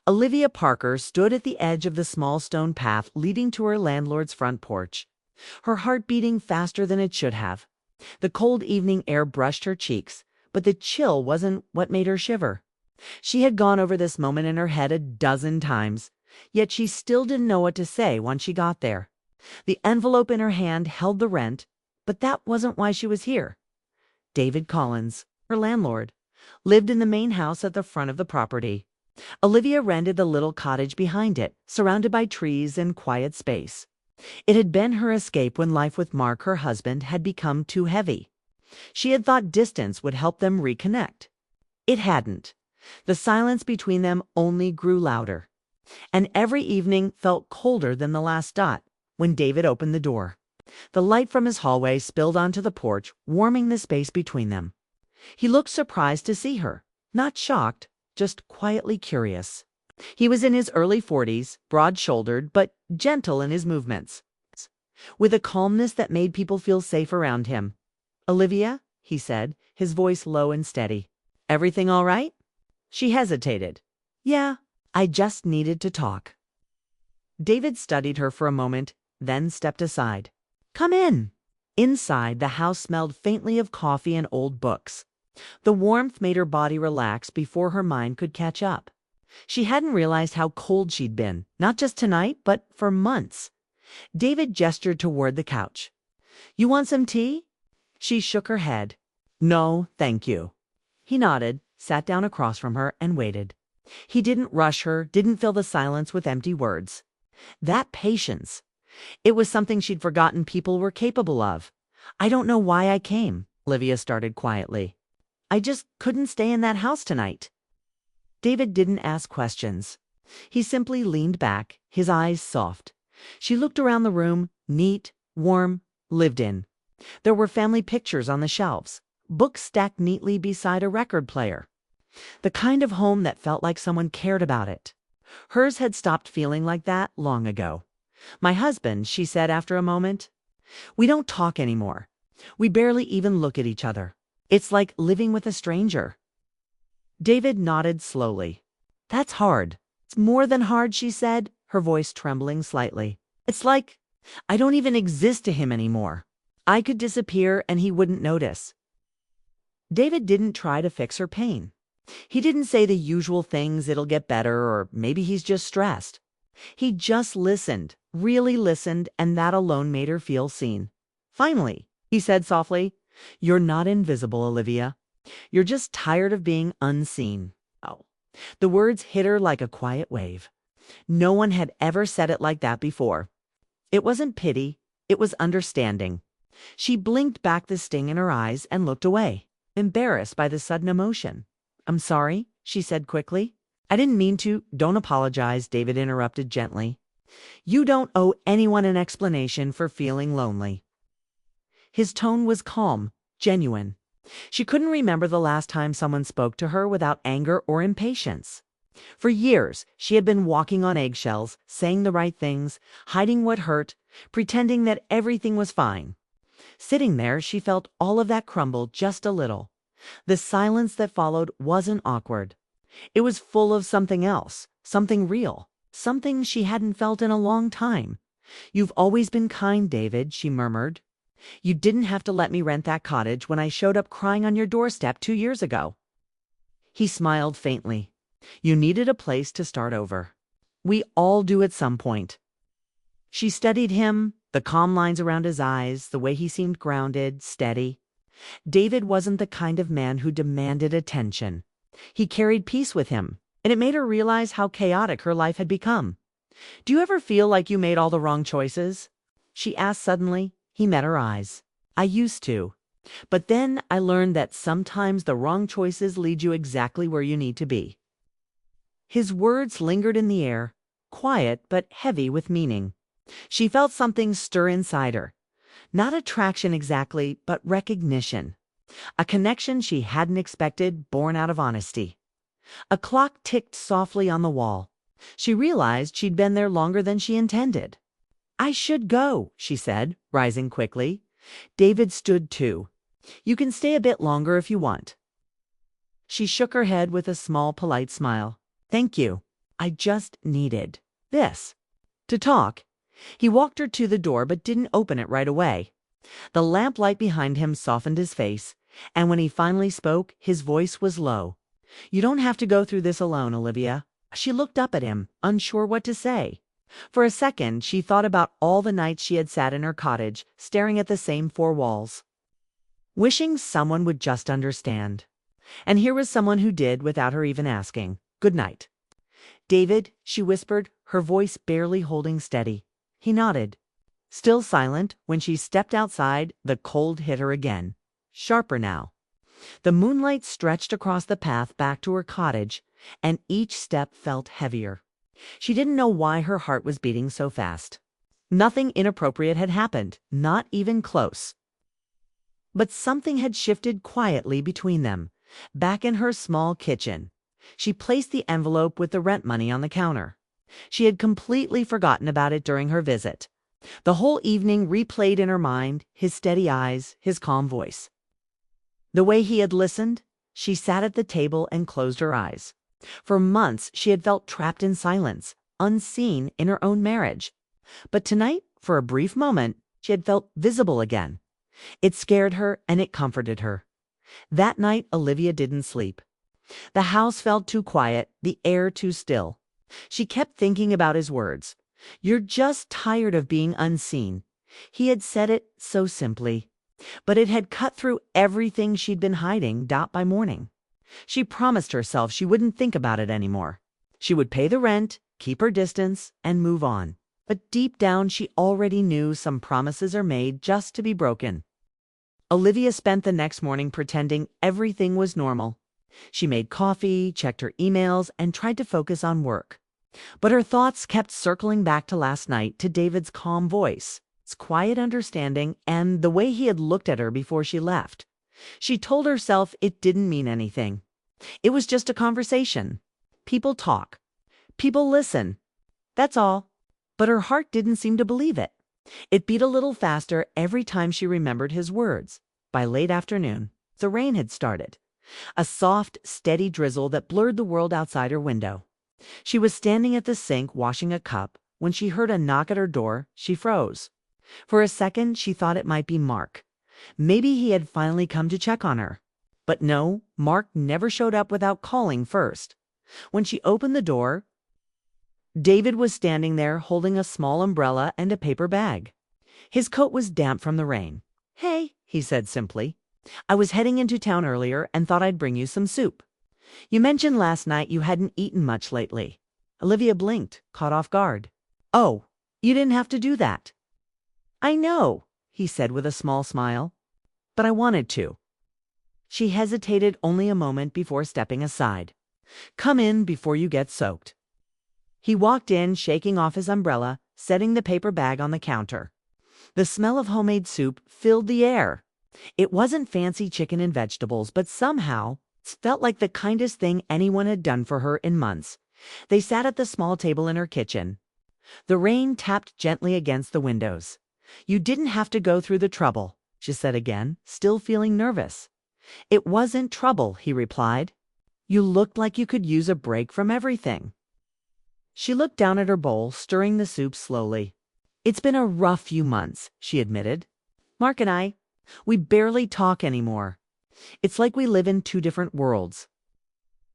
Olivia Parker stood at the edge of the small stone path leading to her landlord's front porch, her heart beating faster than it should have. The cold evening air brushed her cheeks, but the chill wasn't what made her shiver. She had gone over this moment in her head a dozen times, yet she still didn't know what to say once she got there. The envelope in her hand held the rent, but that wasn't why she was here. David Collins, her landlord, lived in the main house at the front of the property. Olivia rented the little cottage behind it, surrounded by trees and quiet space. It had been her escape when life with Mark, her husband, had become too heavy. She had thought distance would help them reconnect. It hadn't. The silence between them only grew louder. And every evening felt colder than the last dot when David opened the door. The light from his hallway spilled onto the porch, warming the space between them. He looked surprised to see her, not shocked, just quietly curious. He was in his early 40s, broad-shouldered, but gentle in his movements, with a calmness that made people feel safe around him. "Olivia," he said, his voice low and steady. "Everything all right?" She hesitated. "Yeah, I just needed to talk." David studied her for a moment, then stepped aside. "Come in." Inside, the house smelled faintly of coffee and old books. The warmth made her body relax before her mind could catch up. She hadn't realized how cold she'd been, not just tonight, but for months. David gestured toward the couch. "You want some tea?" She shook her head. "No, thank you." He nodded, sat down across from her, and waited. He didn't rush her, didn't fill the silence with empty words. That patience. It was something she'd forgotten people were capable of. "I don't know why I came," Olivia started quietly. "I just couldn't stay in that house tonight." David didn't ask questions. He simply leaned back, his eyes soft. She looked around the room, neat, warm, lived in. There were family pictures on the shelves, books stacked neatly beside a record player. The kind of home that felt like someone cared about it. Hers had stopped feeling like that long ago. "My husband," she said after a moment, "we don't talk anymore. We barely even look at each other. It's like living with a stranger." David nodded slowly. "That's hard." "It's more than hard," she said, her voice trembling slightly. "It's like I don't even exist to him anymore. I could disappear and he wouldn't notice." David didn't try to fix her pain. He didn't say the usual things, "It'll get better," or "maybe he's just stressed." He just listened, really listened, and that alone made her feel seen. "Finally," he said softly, "you're not invisible, Olivia. You're just tired of being unseen." Oh. The words hit her like a quiet wave. No one had ever said it like that before. It wasn't pity, it was understanding. She blinked back the sting in her eyes and looked away, embarrassed by the sudden emotion. "I'm sorry," she said quickly. "I didn't mean to." "Don't apologize," David interrupted gently. "You don't owe anyone an explanation for feeling lonely." His tone was calm, genuine. She couldn't remember the last time someone spoke to her without anger or impatience. For years, she had been walking on eggshells, saying the right things, hiding what hurt, pretending that everything was fine. Sitting there, she felt all of that crumble just a little. The silence that followed wasn't awkward. It was full of something else, something real, something she hadn't felt in a long time. "You've always been kind, David," she murmured. "You didn't have to let me rent that cottage when I showed up crying on your doorstep 2 years ago." He smiled faintly. "You needed a place to start over. We all do at some point." She studied him, the calm lines around his eyes, the way he seemed grounded, steady. David wasn't the kind of man who demanded attention. He carried peace with him, and it made her realize how chaotic her life had become. "Do you ever feel like you made all the wrong choices?" she asked suddenly. He met her eyes. "I used to. But then I learned that sometimes the wrong choices lead you exactly where you need to be." His words lingered in the air, quiet but heavy with meaning. She felt something stir inside her. Not attraction exactly, but recognition. A connection she hadn't expected, born out of honesty. A clock ticked softly on the wall. She realized she'd been there longer than she intended. "I should go," she said, rising quickly. David stood too. "You can stay a bit longer if you want." She shook her head with a small, polite smile. "Thank you. I just needed this. To talk. He walked her to the door but didn't open it right away. The lamplight behind him softened his face, and when he finally spoke, his voice was low. You don't have to go through this alone, Olivia. She looked up at him, unsure what to say. For a second, she thought about all the nights she had sat in her cottage, staring at the same four walls, wishing someone would just understand. And here was someone who did without her even asking. Good night. David, she whispered, her voice barely holding steady. He nodded. Still silent, when she stepped outside, the cold hit her again. Sharper now. The moonlight stretched across the path back to her cottage, and each step felt heavier. She didn't know why her heart was beating so fast. Nothing inappropriate had happened, not even close. But something had shifted quietly between them. Back in her small kitchen, she placed the envelope with the rent money on the counter. She had completely forgotten about it during her visit. The whole evening replayed in her mind, his steady eyes, his calm voice. The way he had listened. She sat at the table and closed her eyes. For months she had felt trapped in silence, unseen in her own marriage. But tonight, for a brief moment, she had felt visible again. It scared her and it comforted her. That night, Olivia didn't sleep. The house felt too quiet, the air too still. She kept thinking about his words. You're just tired of being unseen. He had said it so simply, but it had cut through everything she'd been hiding by morning. She promised herself she wouldn't think about it anymore. She would pay the rent, keep her distance, and move on. But deep down, she already knew some promises are made just to be broken. Olivia spent the next morning pretending everything was normal. She made coffee, checked her emails, and tried to focus on work. But her thoughts kept circling back to last night, to David's calm voice, his quiet understanding, and the way he had looked at her before she left. She told herself it didn't mean anything. It was just a conversation. People talk. People listen. That's all. But her heart didn't seem to believe it. It beat a little faster every time she remembered his words. By late afternoon, the rain had started. A soft, steady drizzle that blurred the world outside her window. She was standing at the sink washing a cup when she heard a knock at her door. She froze. For a second, she thought it might be Mark. Maybe he had finally come to check on her. But no, Mark never showed up without calling first. When she opened the door, David was standing there holding a small umbrella and a paper bag. His coat was damp from the rain. Hey, he said simply. I was heading into town earlier and thought I'd bring you some soup. You mentioned last night you hadn't eaten much lately. Olivia blinked, caught off guard. Oh, you didn't have to do that. I know, he said with a small smile. But I wanted to. She hesitated only a moment before stepping aside. Come in before you get soaked. He walked in, shaking off his umbrella, setting the paper bag on the counter. The smell of homemade soup filled the air. It wasn't fancy chicken and vegetables, but somehow it felt like the kindest thing anyone had done for her in months. They sat at the small table in her kitchen. The rain tapped gently against the windows. You didn't have to go through the trouble, she said again, still feeling nervous. It wasn't trouble, he replied. You looked like you could use a break from everything. She looked down at her bowl, stirring the soup slowly. It's been a rough few months, she admitted. Mark and we barely talk anymore. It's like we live in two different worlds.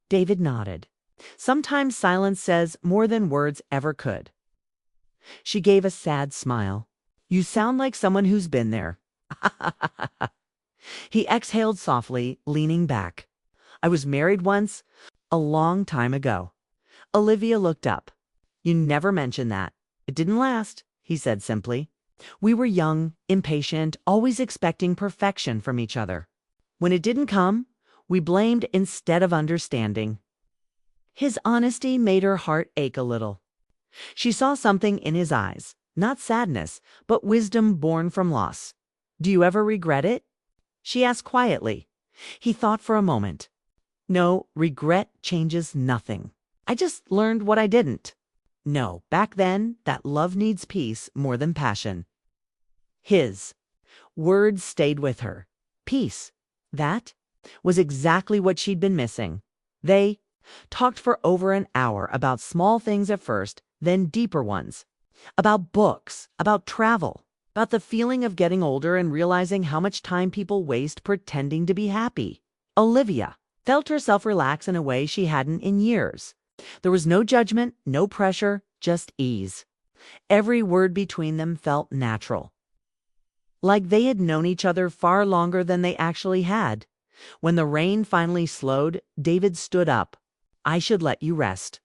David nodded. Sometimes silence says more than words ever could. She gave a sad smile. You sound like someone who's been there. He exhaled softly, leaning back. I was married once, a long time ago. Olivia looked up. You never mentioned that. It didn't last, he said simply. We were young, impatient, always expecting perfection from each other. When it didn't come, we blamed instead of understanding. His honesty made her heart ache a little. She saw something in his eyes, not sadness, but wisdom born from loss. Do you ever regret it? She asked quietly. He thought for a moment. No, regret changes nothing. I just learned what I didn't. No, back then, that love needs peace more than passion. His words stayed with her. Peace. That was exactly what she'd been missing. They talked for over an hour about small things at first, then deeper ones. About books, about travel, about the feeling of getting older and realizing how much time people waste pretending to be happy. Olivia felt herself relax in a way she hadn't in years. There was no judgment, no pressure, just ease. Every word between them felt natural, like they had known each other far longer than they actually had. When the rain finally slowed, David stood up. "I should let you rest."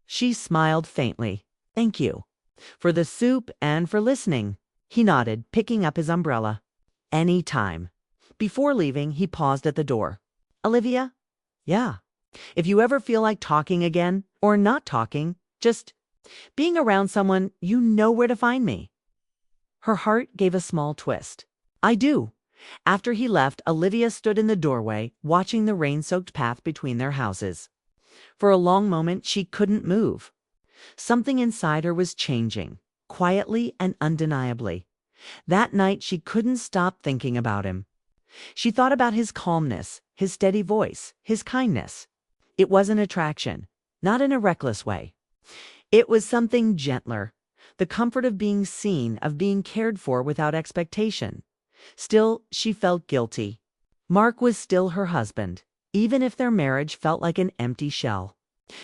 She smiled faintly. "Thank you. For the soup and for listening." He nodded, picking up his umbrella. "Any time." Before leaving, he paused at the door. "Olivia?" "Yeah. If you ever feel like talking again, or not talking, just being around someone, you know where to find me." Her heart gave a small twist. "I do." After he left, Olivia stood in the doorway, watching the rain-soaked path between their houses. For a long moment, she couldn't move. Something inside her was changing, quietly and undeniably. That night, she couldn't stop thinking about him. She thought about his calmness, his steady voice, his kindness. It wasn't attraction, not in a reckless way. It was something gentler, the comfort of being seen, of being cared for without expectation. Still, she felt guilty. Mark was still her husband, even if their marriage felt like an empty shell.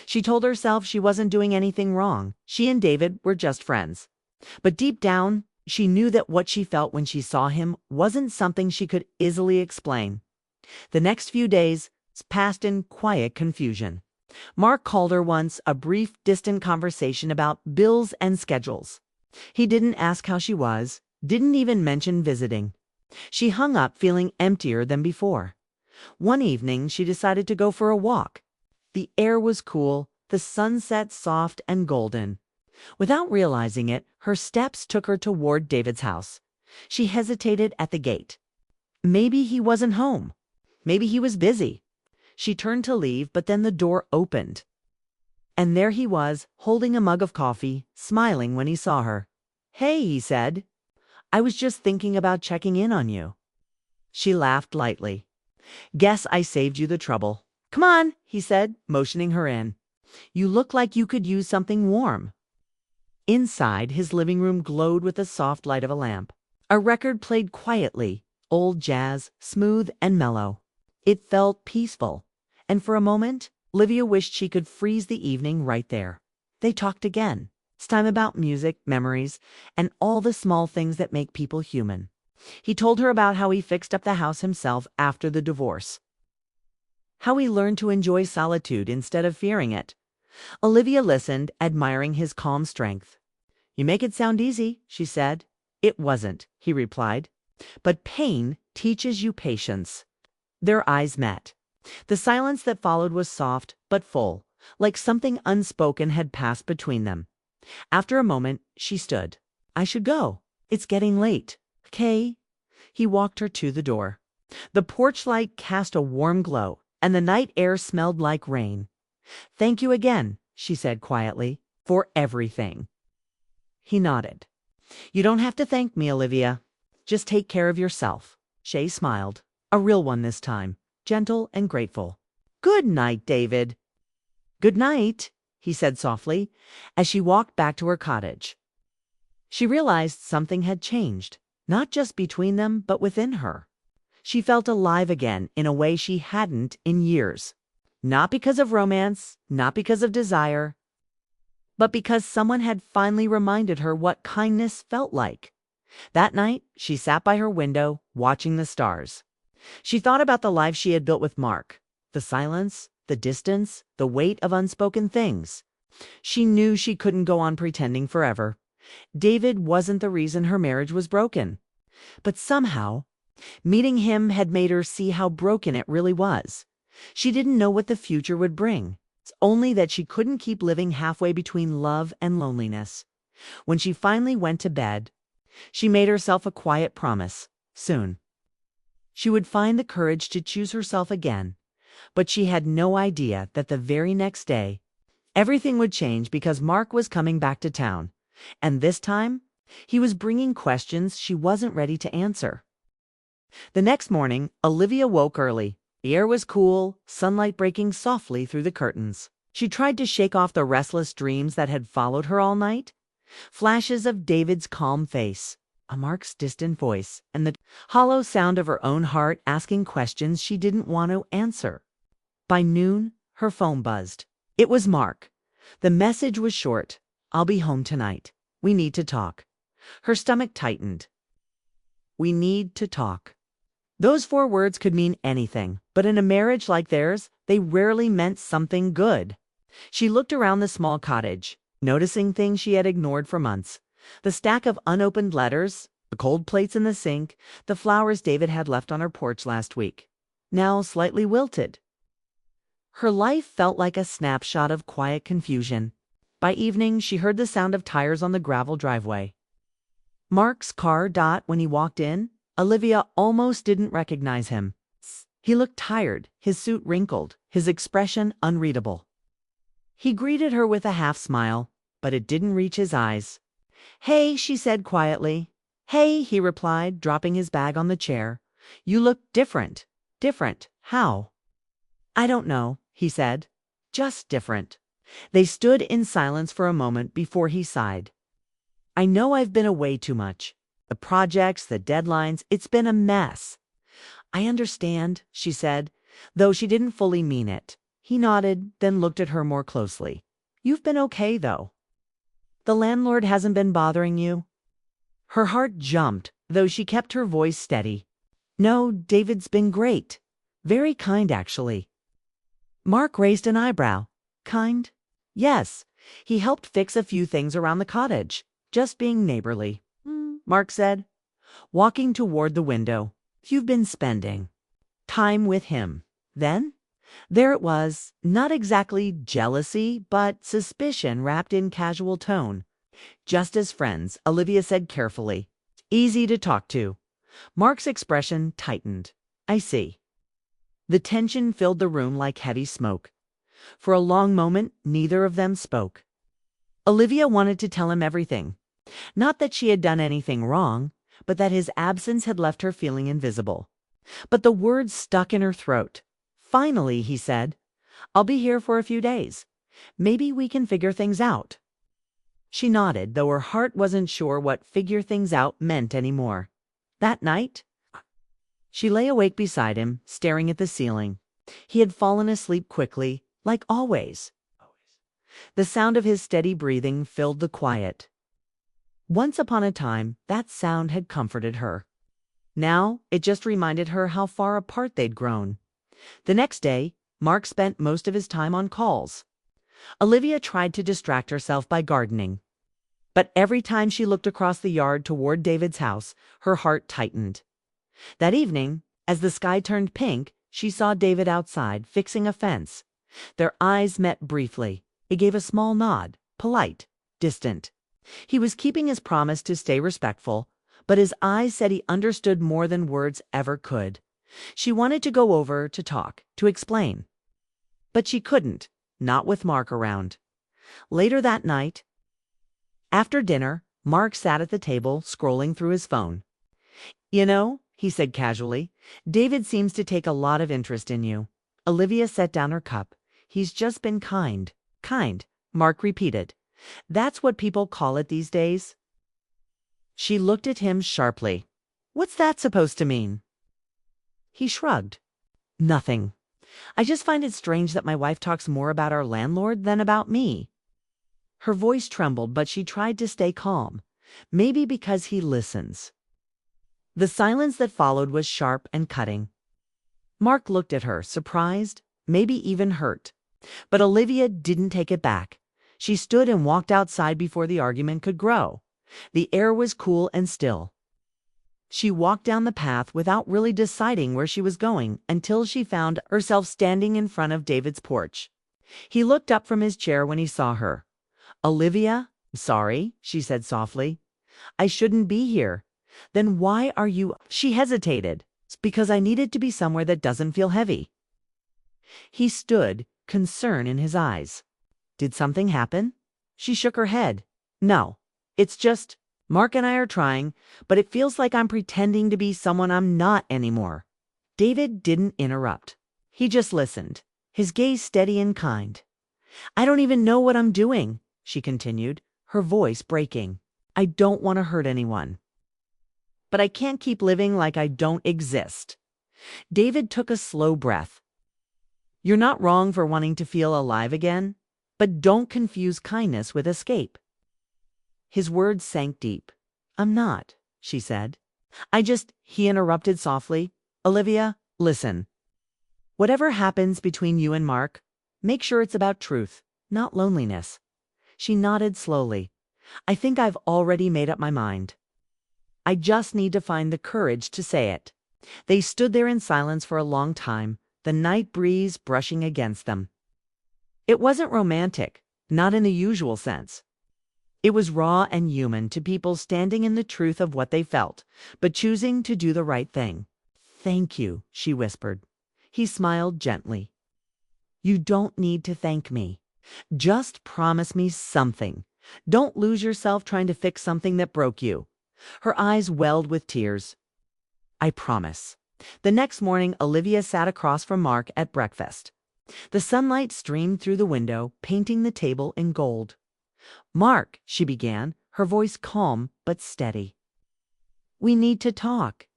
She told herself she wasn't doing anything wrong. She and David were just friends. But deep down, she knew that what she felt when she saw him wasn't something she could easily explain. The next few days passed in quiet confusion. Mark called her once, a brief, distant conversation about bills and schedules. He didn't ask how she was, didn't even mention visiting. She hung up feeling emptier than before. One evening, she decided to go for a walk. The air was cool, the sunset soft and golden. Without realizing it, her steps took her toward David's house. She hesitated at the gate. Maybe he wasn't home. Maybe he was busy. She turned to leave, but then the door opened. And there he was, holding a mug of coffee, smiling when he saw her. "Hey," he said. "I was just thinking about checking in on you." She laughed lightly. "Guess I saved you the trouble." "Come on," he said, motioning her in. "You look like you could use something warm." Inside, his living room glowed with the soft light of a lamp. A record played quietly, old jazz, smooth and mellow. It felt peaceful, and for a moment, Olivia wished she could freeze the evening right there. They talked again, this time about music, memories, and all the small things that make people human. He told her about how he fixed up the house himself after the divorce, how he learned to enjoy solitude instead of fearing it. Olivia listened, admiring his calm strength. "You make it sound easy," she said. "It wasn't," he replied. "But pain teaches you patience." Their eyes met. The silence that followed was soft but full, like something unspoken had passed between them. After a moment, she stood. "I should go. It's getting late." "Okay." He walked her to the door. The porch light cast a warm glow, and the night air smelled like rain. "Thank you again," she said quietly, "for everything." He nodded. "You don't have to thank me, Olivia. Just take care of yourself." Shay smiled, a real one this time, gentle and grateful. "Good night, David." "Good night," he said softly, as she walked back to her cottage. She realized something had changed, not just between them, but within her. She felt alive again in a way she hadn't in years. Not because of romance, not because of desire, but because someone had finally reminded her what kindness felt like. That night, she sat by her window, watching the stars. She thought about the life she had built with Mark, the silence, the distance, the weight of unspoken things. She knew she couldn't go on pretending forever. David wasn't the reason her marriage was broken. But somehow, meeting him had made her see how broken it really was. She didn't know what the future would bring. It's only that she couldn't keep living halfway between love and loneliness. When she finally went to bed, she made herself a quiet promise. Soon, she would find the courage to choose herself again. But she had no idea that the very next day, everything would change because Mark was coming back to town. And this time, he was bringing questions she wasn't ready to answer. The next morning, Olivia woke early. The air was cool, sunlight breaking softly through the curtains. She tried to shake off the restless dreams that had followed her all night. Flashes of David's calm face, a Mark's distant voice, and the hollow sound of her own heart asking questions she didn't want to answer. By noon, her phone buzzed. It was Mark. The message was short. "I'll be home tonight. We need to talk." Her stomach tightened. We need to talk. Those 4 words could mean anything, but in a marriage like theirs, they rarely meant something good. She looked around the small cottage, noticing things she had ignored for months. The stack of unopened letters, the cold plates in the sink, the flowers David had left on her porch last week, now slightly wilted. Her life felt like a snapshot of quiet confusion. By evening, she heard the sound of tires on the gravel driveway. Mark's car. When he walked in, Olivia almost didn't recognize him. He looked tired, his suit wrinkled, his expression unreadable. He greeted her with a half smile, but it didn't reach his eyes. "Hey," she said quietly. "Hey," he replied, dropping his bag on the chair. "You look different." "Different? How?" "I don't know," he said. "Just different." They stood in silence for a moment before he sighed. "I know I've been away too much. The projects, the deadlines, it's been a mess." "I understand," she said, though she didn't fully mean it. He nodded, then looked at her more closely. "You've been okay, though. The landlord hasn't been bothering you?" Her heart jumped, though she kept her voice steady. "No, David's been great. Very kind, actually." Mark raised an eyebrow. "Kind?" "Yes. He helped fix a few things around the cottage. Just being neighborly." Mark said, walking toward the window. "You've been spending time with him, then?" There it was, not exactly jealousy, but suspicion wrapped in casual tone. "Just as friends," Olivia said carefully. "Easy to talk to." Mark's expression tightened. "I see." The tension filled the room like heavy smoke. For a long moment, neither of them spoke. Olivia wanted to tell him everything. Not that she had done anything wrong, but that his absence had left her feeling invisible. But the words stuck in her throat. Finally, he said, "I'll be here for a few days. Maybe we can figure things out." She nodded, though her heart wasn't sure what "figure things out" meant anymore. That night, she lay awake beside him, staring at the ceiling. He had fallen asleep quickly, like always. The sound of his steady breathing filled the quiet. Once upon a time, that sound had comforted her. Now, it just reminded her how far apart they'd grown. The next day, Mark spent most of his time on calls. Olivia tried to distract herself by gardening. But every time she looked across the yard toward David's house, her heart tightened. That evening, as the sky turned pink, she saw David outside, fixing a fence. Their eyes met briefly. He gave a small nod, polite, distant. He was keeping his promise to stay respectful, but his eyes said he understood more than words ever could. She wanted to go over to talk, to explain. But she couldn't, not with Mark around. Later that night, after dinner, Mark sat at the table, scrolling through his phone. "You know," he said casually, "David seems to take a lot of interest in you." Olivia set down her cup. "He's just been kind." "Kind," Mark repeated. "That's what people call it these days?" She looked at him sharply. "What's that supposed to mean?" He shrugged. "Nothing. I just find it strange that my wife talks more about our landlord than about me." Her voice trembled, but she tried to stay calm. "Maybe because he listens." The silence that followed was sharp and cutting. Mark looked at her, surprised, maybe even hurt. But Olivia didn't take it back. She stood and walked outside before the argument could grow. The air was cool and still. She walked down the path without really deciding where she was going until she found herself standing in front of David's porch. He looked up from his chair when he saw her. "Olivia, sorry," she said softly. "I shouldn't be here." "Then why are you—" She hesitated. "Because I needed to be somewhere that doesn't feel heavy." He stood, concern in his eyes. "Did something happen?" She shook her head. "No, it's just, Mark and I are trying, but it feels like I'm pretending to be someone I'm not anymore." David didn't interrupt. He just listened, his gaze steady and kind. I don't even know what I'm doing, she continued, her voice breaking. I don't want to hurt anyone. But I can't keep living like I don't exist. David took a slow breath. You're not wrong for wanting to feel alive again, but don't confuse kindness with escape. His words sank deep. I'm not, she said. He interrupted softly. Olivia, listen. Whatever happens between you and Mark, make sure it's about truth, not loneliness. She nodded slowly. I think I've already made up my mind. I just need to find the courage to say it. They stood there in silence for a long time, the night breeze brushing against them. It wasn't romantic, not in the usual sense. It was raw and human to people standing in the truth of what they felt, but choosing to do the right thing. Thank you, she whispered. He smiled gently. You don't need to thank me. Just promise me something. Don't lose yourself trying to fix something that broke you. Her eyes welled with tears. I promise. The next morning, Olivia sat across from Mark at breakfast. The sunlight streamed through the window, painting the table in gold. Mark, she began, her voice calm but steady. We need to talk.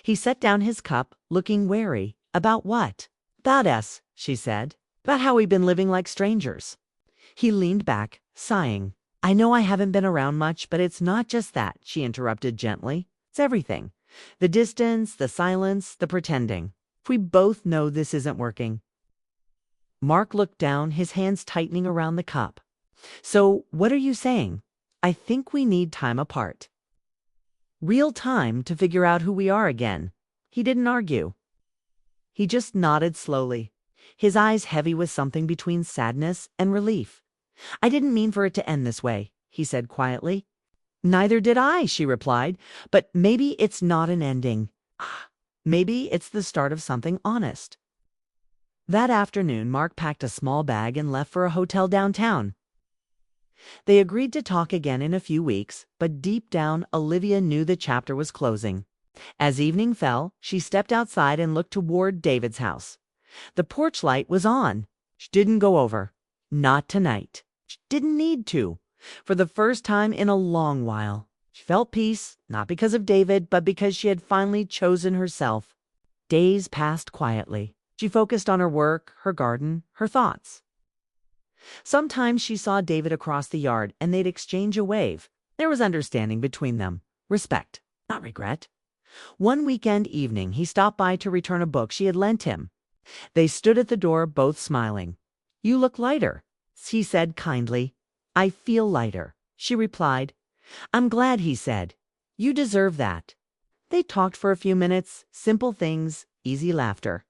He set down his cup, looking wary. About what? About us, she said. About how we've been living like strangers. He leaned back, sighing. I know I haven't been around much, but it's not just that, she interrupted gently. It's everything. The distance, the silence, the pretending. We both know this isn't working. Mark looked down, his hands tightening around the cup. So, what are you saying? I think we need time apart. Real time to figure out who we are again. He didn't argue. He just nodded slowly, his eyes heavy with something between sadness and relief. I didn't mean for it to end this way, he said quietly. Neither did I, she replied, but maybe it's not an ending. Maybe it's the start of something honest. That afternoon, Mark packed a small bag and left for a hotel downtown. They agreed to talk again in a few weeks, but deep down, Olivia knew the chapter was closing. As evening fell, she stepped outside and looked toward David's house. The porch light was on. She didn't go over. Not tonight. She didn't need to. For the first time in a long while, she felt peace, not because of David, but because she had finally chosen herself. Days passed quietly. She focused on her work, her garden, her thoughts. Sometimes she saw David across the yard, and they'd exchange a wave. There was understanding between them. Respect, not regret. One weekend evening, he stopped by to return a book she had lent him. They stood at the door, both smiling. You look lighter, he said kindly. I feel lighter, she replied. I'm glad, he said. You deserve that. They talked for a few minutes, simple things, easy laughter.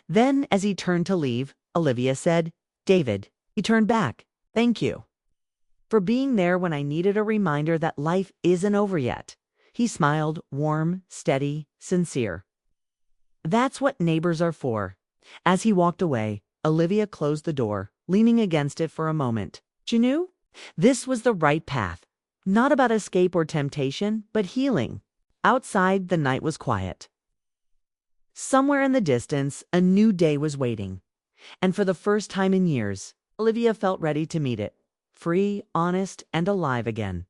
Then, as he turned to leave, Olivia said, David. He turned back. Thank you for being there when I needed a reminder that life isn't over yet. He smiled, warm, steady, sincere. That's what neighbors are for. As he walked away, Olivia closed the door, leaning against it for a moment. She knew this was the right path. Not about escape or temptation, but healing. Outside, the night was quiet. Somewhere in the distance, a new day was waiting. And for the first time in years, Olivia felt ready to meet it, free, honest, and alive again.